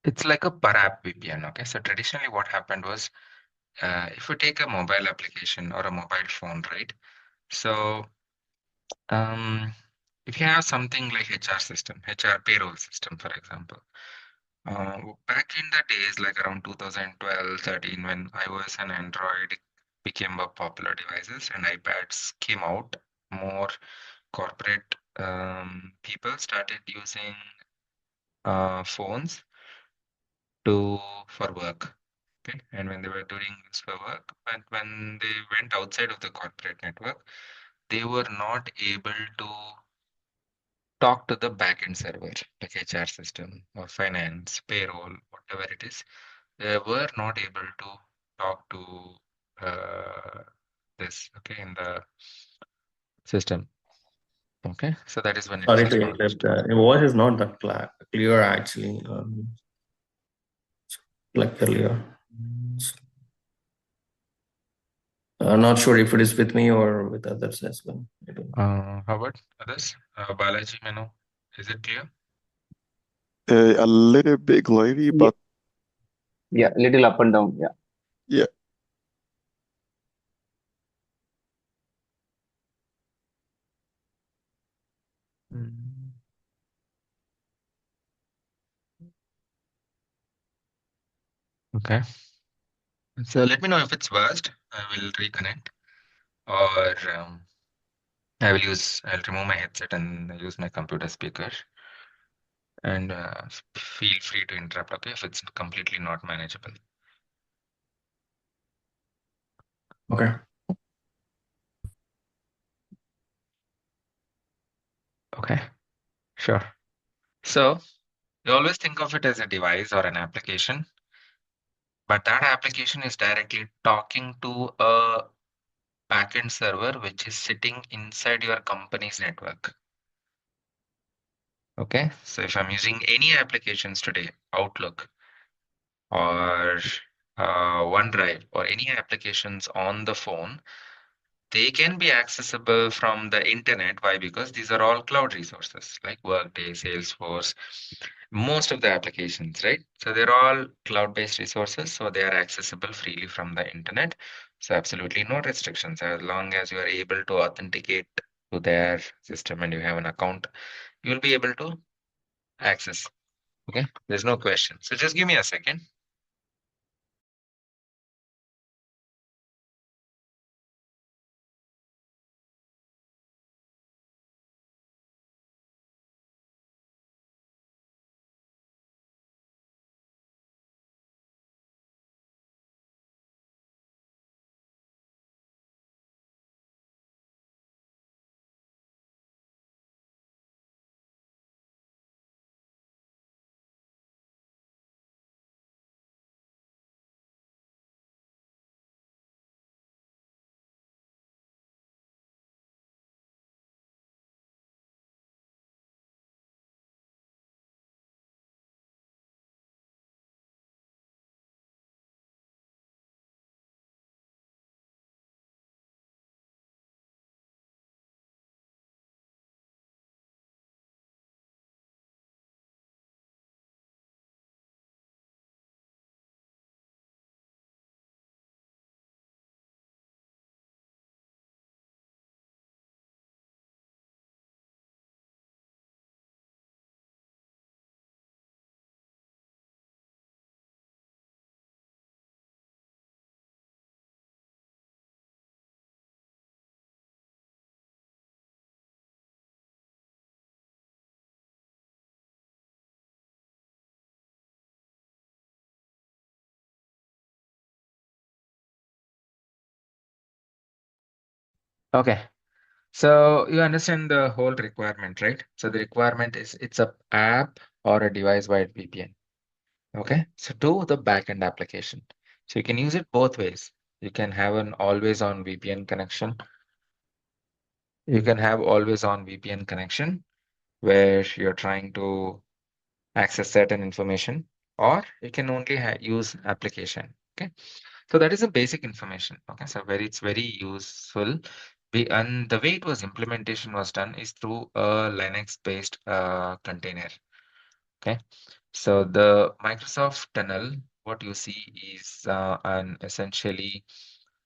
It's like a per app VPN. Okay, so traditionally what happened was, if you take a mobile application or a mobile phone, right? So um, if you have something like HR system, HR payroll system, for example, back in the days, like around 2012, 13, when iOS and Android became a popular devices and iPads came out, more corporate people started using phones to for work. Okay, and when they were doing this for work, but when they went outside of the corporate network, they were not able to talk to the backend server, like HR system or finance, payroll, whatever it is. They were not able to talk to this, okay, in the system. Okay, so that is when it Sorry was to introduced. interrupt. Your voice is not that clear actually, like earlier. Not sure if it is with me or with others as well. How about others? Balaji, Mano, is it clear? A little bit glitchy, Yeah, but yeah, little up and down. Yeah. yeah. Mm. Okay. So let me know if it's worst. I will reconnect, or I'll remove my headset and use my computer speaker. And feel free to interrupt, okay, if it's completely not manageable. Okay. Okay, sure. So you always think of it as a device or an application, but that application is directly talking to a backend server which is sitting inside your company's network. Okay, so if I'm using any applications today, Outlook or OneDrive or any applications on the phone, they can be accessible from the internet. Why? Because these are all cloud resources like Workday, Salesforce, most of the applications, right? So they're all cloud-based resources, so they are accessible freely from the internet. So absolutely no restrictions as long as you are able to authenticate to their system and you have an account, you'll be able to access. Okay, there's no question. So just give me a second. Okay. So you understand the whole requirement, right? So the requirement is it's a app or a device-wide VPN. Okay. So to the backend application. So you can use it both ways. You can have an always-on VPN connection. You can have always-on VPN connection where you're trying to access certain information, or you can only use application. Okay. So that is a basic information. Okay. So it's very useful. And the way it was implementation was done is through a Linux based container. Okay. So the Microsoft tunnel, what you see is an essentially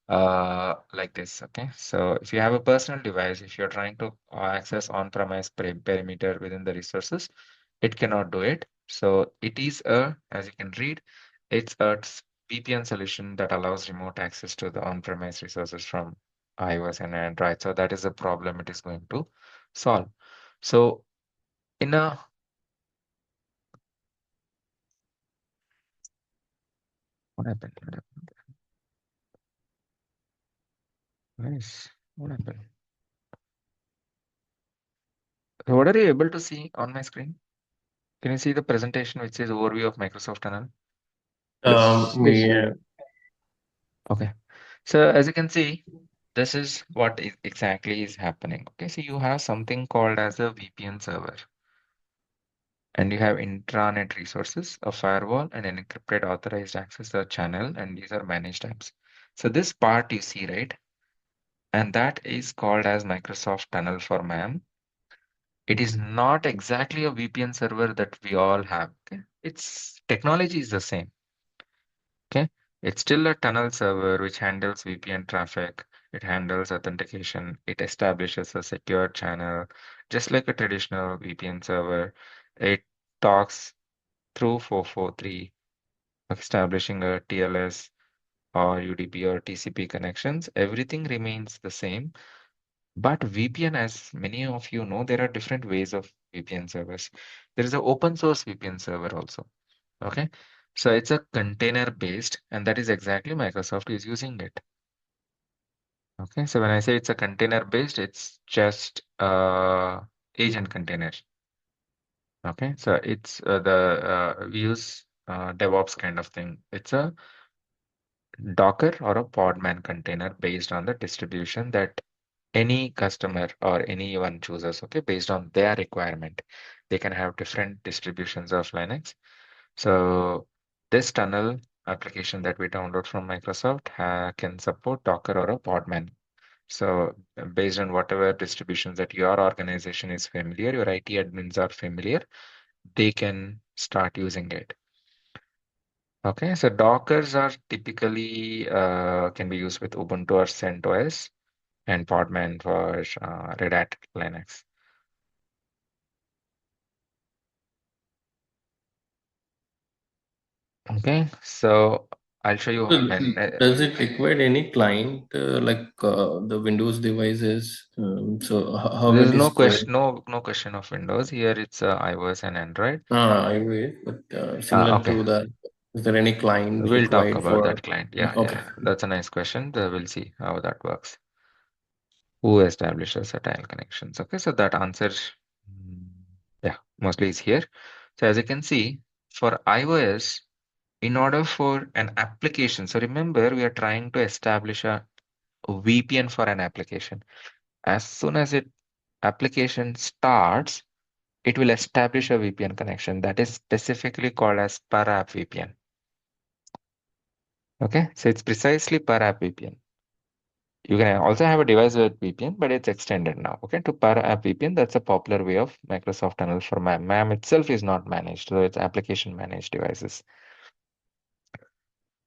like this. Okay, so if you have a personal device, if you're trying to access on-premise perimeter within the resources, it cannot do it. So it is as you can read, it's a VPN solution that allows remote access to the on-premise resources from iOS and Android. So that is a problem it is going to solve. So in a what happened? Nice. What happened? So what are you able to see on my screen? Can you see the presentation which says overview of Microsoft Tunnel? Yes, yes. Yeah. Okay. So as you can see, this is what exactly is happening. Okay, so you have something called as a VPN server, and you have intranet resources, a firewall, and an encrypted authorized access to a channel, and these are managed apps. So this part you see, right? And that is called as Microsoft Tunnel for MAM. It is not exactly a VPN server that we all have. Okay? Its technology is the same. Okay, it's still a tunnel server which handles VPN traffic. It handles authentication. It establishes a secure channel, just like a traditional VPN server. It talks through 443, establishing a TLS or UDP or TCP connections. Everything remains the same. But VPN, as many of you know, there are different ways of VPN servers. There is an open source VPN server also. Okay, so it's a container based, and that is exactly Microsoft is using it. Okay, so when I say it's a container based, it's just agent container. Okay, so it's we use DevOps kind of thing. It's a Docker or a Podman container based on the distribution that any customer or anyone chooses. Okay, based on their requirement, they can have different distributions of Linux. So this tunnel application that we download from Microsoft can support Docker or a Podman. So based on whatever distributions that your organization is familiar, your IT admins are familiar, they can start using it. Okay, so Dockers are typically can be used with Ubuntu or CentOS and Podman for Red Hat Linux. Okay, so I'll show you. So, And does it require any client like the Windows devices? So how there's it is no provided? question, no question of Windows here. It's iOS and Android. I wait, but similar Okay, to that, is there any client we'll talk required about for? that client. Yeah, Okay. yeah, that's a nice question. We'll see how that works. Who establishes a tile connections? Okay, so that answer, mm, yeah, mostly is here. So as you can see, for iOS, in order for an application, so remember we are trying to establish a VPN for an application. As soon as it application starts, it will establish a VPN connection that is specifically called as per app VPN. Okay, so it's precisely per app VPN. You can also have a device with VPN, but it's extended now. Okay, to per app VPN, that's a popular way of Microsoft tunnel for MAM. MAM itself is not managed, so it's application managed devices.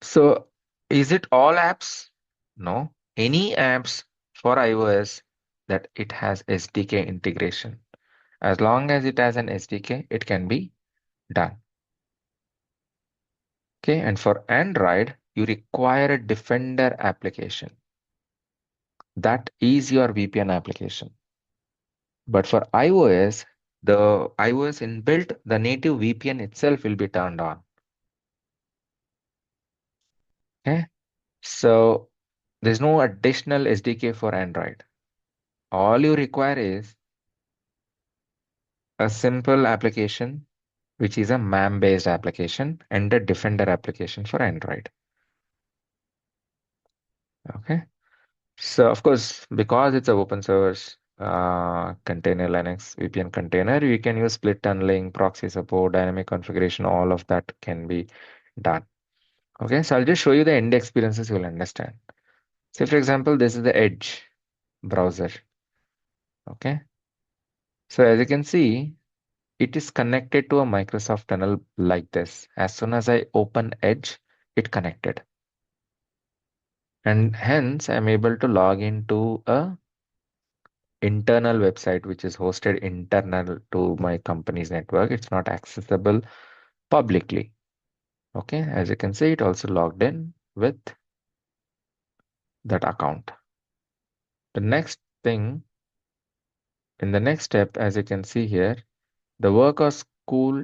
So is it all apps? No. Any apps for iOS that it has SDK integration. As long as it has an SDK, it can be done. Okay, and for Android, you require a Defender application. That is your VPN application. But for iOS, the iOS inbuilt, the native VPN itself will be turned on. Okay, so there's no additional SDK for Android. All you require is a simple application, which is a MAM based application, and a Defender application for Android. Okay. So of course, because it's a open source container Linux VPN container, you can use split tunneling, proxy support, dynamic configuration, all of that can be done. Okay, so I'll just show you the end experiences you'll understand. Say for example, this is the Edge browser. Okay. So as you can see, it is connected to a Microsoft tunnel like this. As soon as I open Edge, it connected. And hence, I'm able to log into a internal website which is hosted internal to my company's network. It's not accessible publicly. Okay, as you can see, it also logged in with that account. The next thing, in the next step, as you can see here, the work or school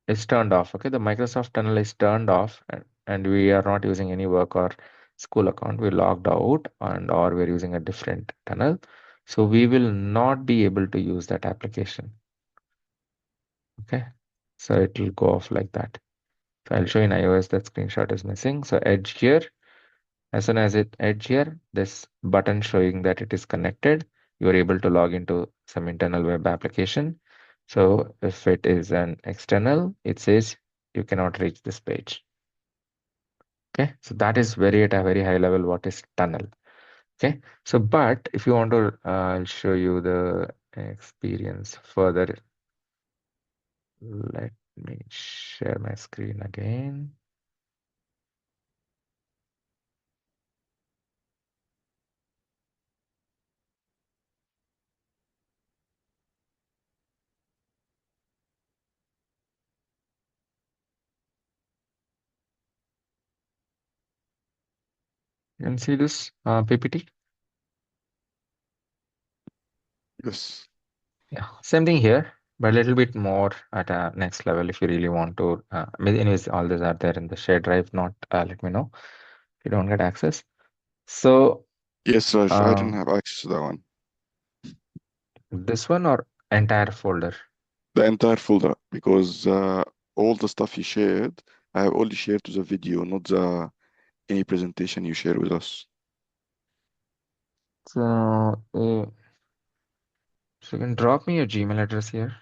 is turned off. Okay, the Microsoft tunnel is turned off, and we are not using any work or school account. We logged out, and or we're using a different tunnel. So we will not be able to use that application. Okay, so it will go off like that. So I'll show you in iOS that screenshot is missing. So Edge here, as soon as it Edge here, this button showing that it is connected, you are able to log into some internal web application. So if it is an external, it says you cannot reach this page. Okay, so that is very at a very high level what is tunnel. Okay, so but if you want to, I'll show you the experience further. Let me share my screen again. You can see this PPT. Yes. Yeah, same thing here, but a little bit more at a next level if you really want to. Anyways, all these are there in the shared drive. Not let me know if you don't get access. So Yes, Raj, I didn't um, have access to that one. this one or entire folder. The entire folder, because all the stuff you shared, I have only shared to the video, not the any presentation you share with us. So so you can drop me your Gmail address here.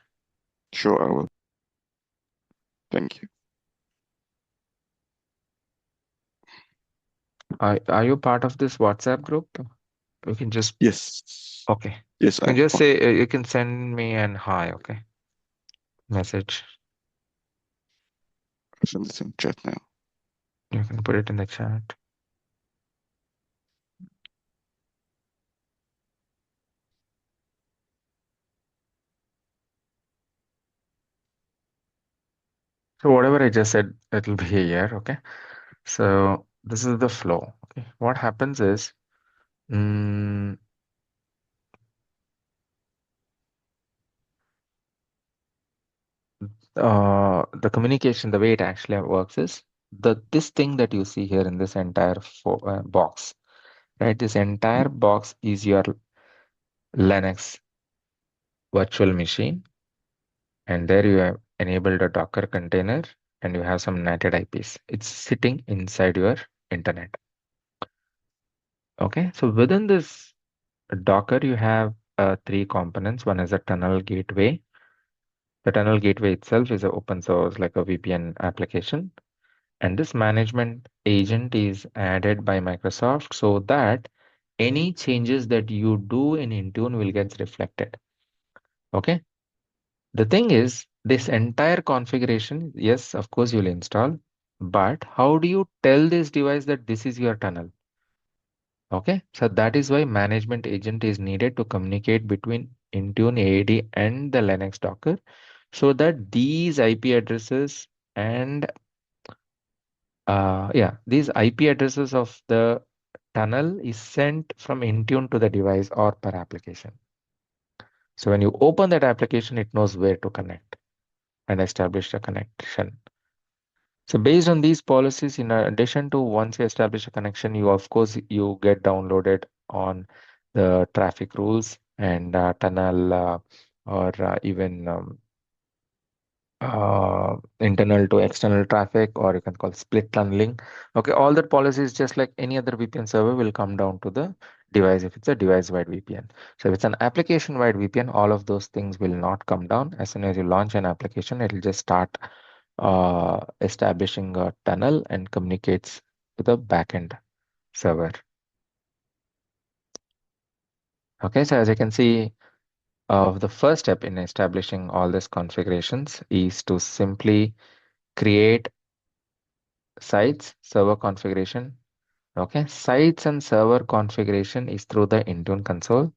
Sure, I will. Thank you. Are you part of this WhatsApp group? You can just Yes. okay. Yes, You can I'm just fine. say you can send me an hi. Okay, message. I'll send it in chat now. You can put it in the chat. So whatever I just said, it'll be here. Okay. So this is the flow. Okay. What happens is, mm, the communication, the way it actually works is this thing that you see here in this entire box, right? This entire box is your Linux virtual machine, and there you have enabled a Docker container, and you have some netted IPs. It's sitting inside your internet. Okay. So within this Docker, you have three components. One is a tunnel gateway. The tunnel gateway itself is an open source, like a VPN application. And this management agent is added by Microsoft so that any changes that you do in Intune will get reflected. Okay. The thing is, this entire configuration, yes, of course, you'll install, but how do you tell this device that this is your tunnel? Okay, so that is why management agent is needed to communicate between Intune AAD and the Linux Docker so that these IP addresses and these IP addresses of the tunnel is sent from Intune to the device or per application. So when you open that application, it knows where to connect and establish a connection. So based on these policies, in addition to once you establish a connection, you of course you get downloaded on the traffic rules and tunnel or even internal to external traffic, or you can call split tunneling. Okay, all that policies, just like any other VPN server, will come down to the device if it's a device-wide VPN. So if it's an application-wide VPN, all of those things will not come down. As soon as you launch an application, it'll just start establishing a tunnel and communicates to the backend server. Okay, so as you can see, of the first step in establishing all these configurations is to simply create sites, server configuration. Okay, sites and server configuration is through the Intune console.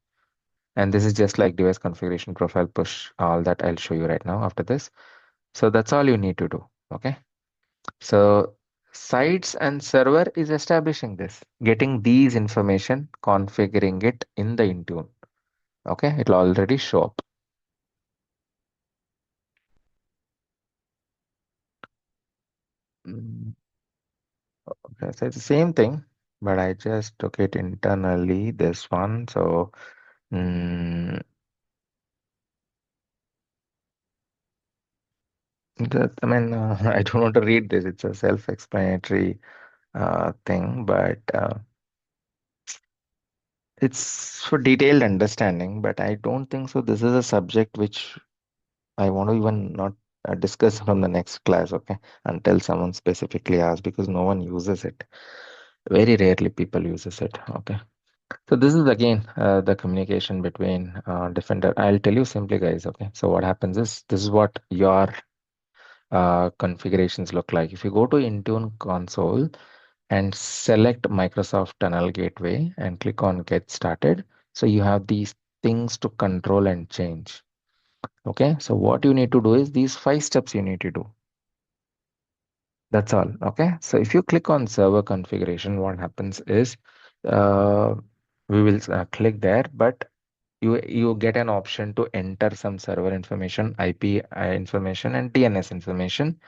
And this is just like device configuration profile push, all that I'll show you right now after this. So that's all you need to do. Okay. So sites and server is establishing this, getting these information, configuring it in the Intune. Okay, it'll already show up. Mm, Okay, so it's the same thing, but I just took it internally, this one. So mm, I mean, I don't want to read this. It's a self-explanatory thing, but it's for detailed understanding. But I don't think so. This is a subject which I want to even not discuss from the next class, okay? Until someone specifically asks, because no one uses it. Very rarely people uses it, okay? So this is again the communication between Defender. I'll tell you simply, guys, okay? So what happens is this is what your configurations look like. If you go to Intune console and select Microsoft Tunnel Gateway and click on Get Started, so you have these things to control and change. Okay, so what you need to do is these 5 steps you need to do. That's all. Okay, so if you click on server configuration, what happens is uh, we will click there, but you get an option to enter some server information, IP information, and DNS information,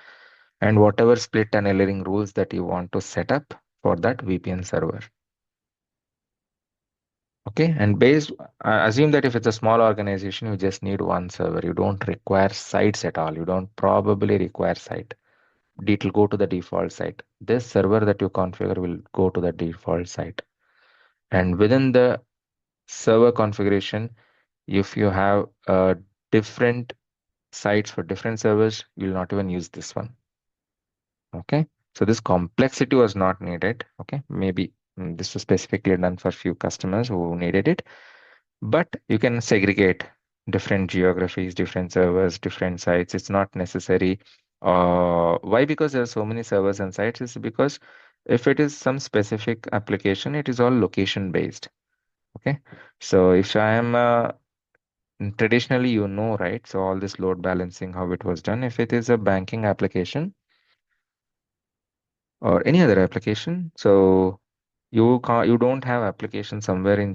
and whatever split tunneling rules that you want to set up for that VPN server. Okay, and based, assume that if it's a small organization, you just need one server. You don't require sites at all. You don't probably require site. It will go to the default site. This server that you configure will go to the default site. And within the server configuration, if you have different sites for different servers, you'll not even use this one. Okay, so this complexity was not needed. Okay, maybe this was specifically done for few customers who needed it, but you can segregate different geographies, different servers, different sites. It's not necessary. Why? Because there are so many servers and sites. Is because if it is some specific application, it is all location based. Okay, so if I am traditionally, you know, right? So all this load balancing, how it was done. If it is a banking application or any other application, so you don't have application somewhere in